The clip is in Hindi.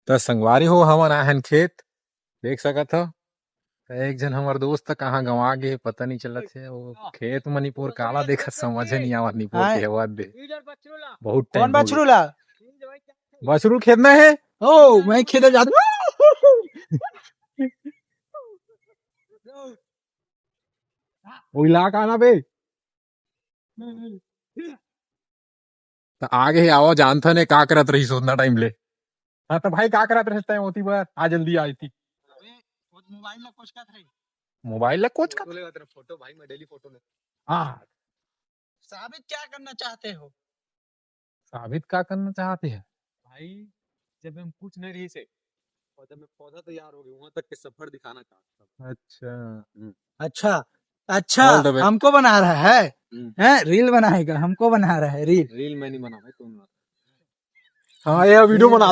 तो संगवारी हो हमन आहन खेत देख सकत हो। एक जन हमार दोस्त कहाँ गंवा गे पता नहीं चलत है। वो खेत मणिपुर काला देखत समझे नहीं आवत मणिपुर के हवा दे बहुत कौन टाइम हो बछरू ला? गया। बछरू खेत में है। ओ मैं खेत जाता वो इलाका ना बे तो आगे आओ जानता ने का करत रही सोचना टाइम ले। हाँ तो भाई का करत रहता है होती बार आ जल्दी आई थी। मोबाइल ला कुछ का थे मोबाइल ला कुछ का बोलेगा तेरा फोटो भाई मैं डेली फोटो ले हाँ साबित क्या करना चाहते हो? साबित का करना चाहते हैं। भाई जब हम कुछ नहीं रही से और जब मैं पौधा तैयार हो गया वहां तक के सफर दिखाना चाहता था। अच्छा अच्छा अच्छा All the way. हमको बना रहा है हैं? रील बनाएगा हमको बना रहा है रील। रील मैं नहीं बना भाई तुम हाँ ये वीडियो बना